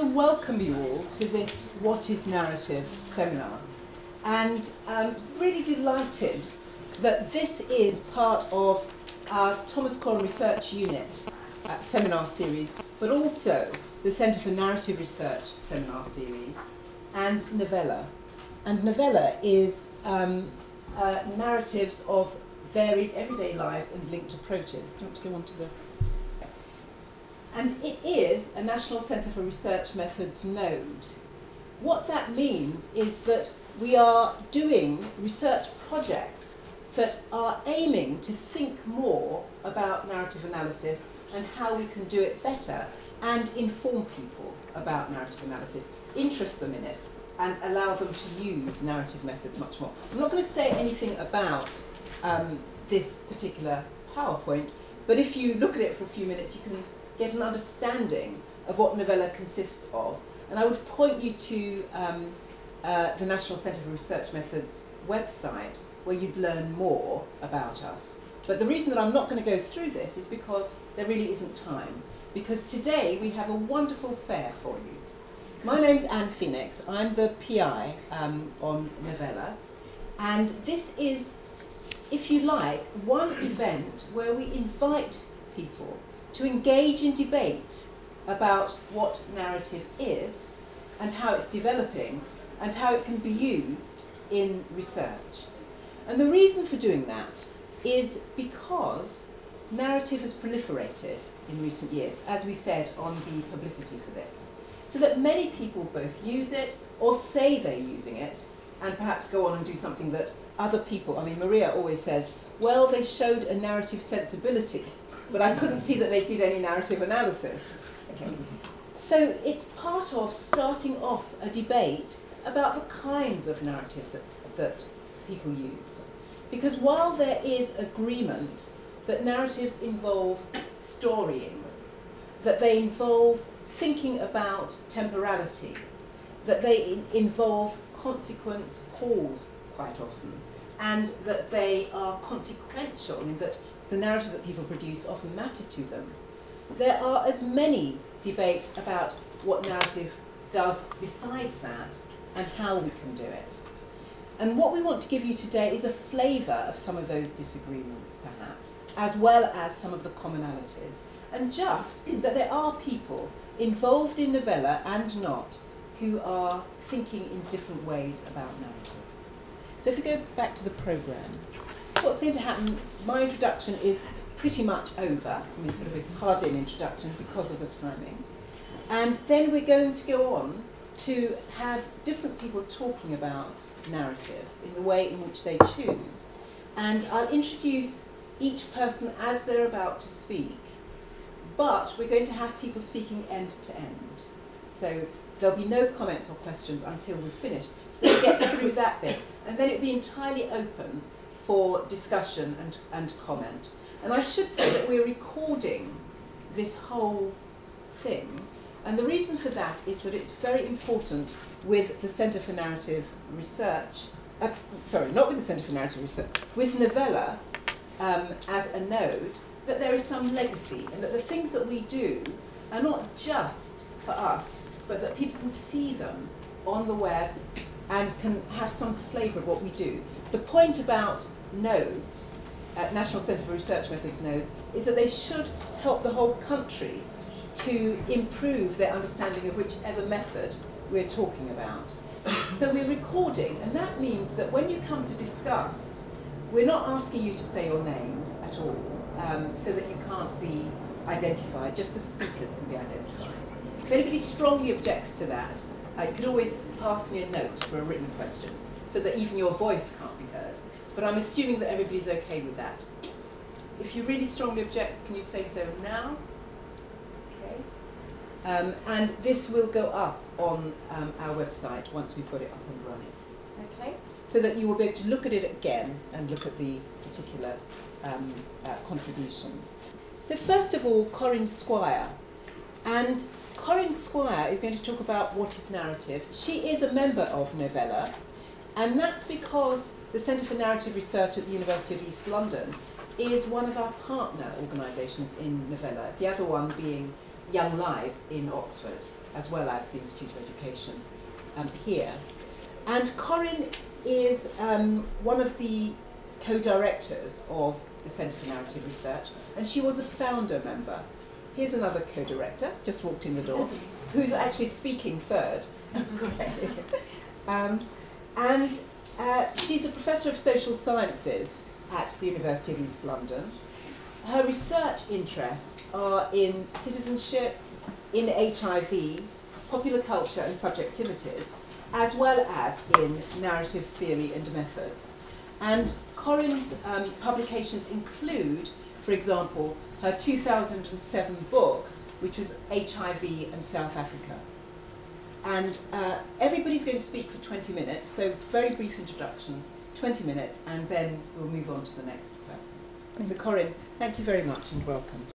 to welcome you all to this What is Narrative seminar, and I'm really delighted that this is part of our Thomas Collin Research Unit seminar series, but also the Centre for Narrative Research seminar series, and Novella. And Novella is narratives of varied everyday lives and linked approaches. Do you want to go on to the... And it is a National Centre for Research Methods node. What that means is that we are doing research projects that are aiming to think more about narrative analysis and how we can do it better, and inform people about narrative analysis, interest them in it, and allow them to use narrative methods much more. I'm not going to say anything about this particular PowerPoint, but if you look at it for a few minutes, you can get an understanding of what Novella consists of. And I would point you to the National Centre for Research Methods website, where you'd learn more about us. But the reason that I'm not going to go through this is because there really isn't time. Because today we have a wonderful fair for you. My name's Anne Phoenix. I'm the PI on Novella. And this is, if you like, one event where we invite people to engage in debate about what narrative is and how it's developing and how it can be used in research. And the reason for doing that is because narrative has proliferated in recent years, as we said on the publicity for this, so that many people both use it or say they're using it and perhaps go on and do something that other people, I mean, Maria always says, well, they showed a narrative sensibility, but I couldn't see that they did any narrative analysis. Okay. So it's part of starting off a debate about the kinds of narrative that people use. Because while there is agreement that narratives involve storying, that they involve thinking about temporality, that they involve consequence cause quite often, and that they are consequential in that the narratives that people produce often matter to them, there are as many debates about what narrative does besides that and how we can do it. And what we want to give you today is a flavour of some of those disagreements, perhaps, as well as some of the commonalities, and just that there are people involved in Novella and not who are thinking in different ways about narrative. So if we go back to the programme, what's going to happen, my introduction is pretty much over. I mean, sort of it's hardly an introduction because of the timing. And then we're going to go on to have different people talking about narrative in the way in which they choose. And I'll introduce each person as they're about to speak, but we're going to have people speaking end to end. So there'll be no comments or questions until we've finished. So let's get through that bit. And then it'll be entirely open for discussion and comment. And I should say that we're recording this whole thing. And the reason for that is that it's very important with the Centre for Narrative Research, sorry, not with the Centre for Narrative Research, with Novella as a node, that there is some legacy and that the things that we do are not just for us, but that people can see them on the web and can have some flavour of what we do. The point about nodes, National Centre for Research Methods nodes, is that they should help the whole country to improve their understanding of whichever method we're talking about. So we're recording, and that means that when you come to discuss, we're not asking you to say your names at all, so that you can't be identified, just the speakers can be identified. If anybody strongly objects to that, you could always pass me a note for a written question, so that even your voice can't be heard. But I'm assuming that everybody's okay with that. If you really strongly object, can you say so now? And this will go up on our website once we've got it up and running, okay? So that you will be able to look at it again and look at the particular contributions. So first of all, Corinne Squire. And Corinne Squire is going to talk about what is narrative. She is a member of Novella, and that's because the Centre for Narrative Research at the University of East London is one of our partner organisations in Novella, the other one being young lives in Oxford, as well as the Institute of Education here. And Corinne is one of the co-directors of the Centre for Narrative Research, and she was a founder member. Here's another co-director, just walked in the door, who's actually speaking third. She's a professor of social sciences at the University of East London. Her research interests are in citizenship, in HIV, popular culture and subjectivities, as well as in narrative theory and methods. And Corinne's publications include, for example, her 2007 book, which was HIV and South Africa. And everybody's going to speak for 20 minutes, so very brief introductions, 20 minutes, and then we'll move on to the next person. So Corinne, thank you very much and welcome.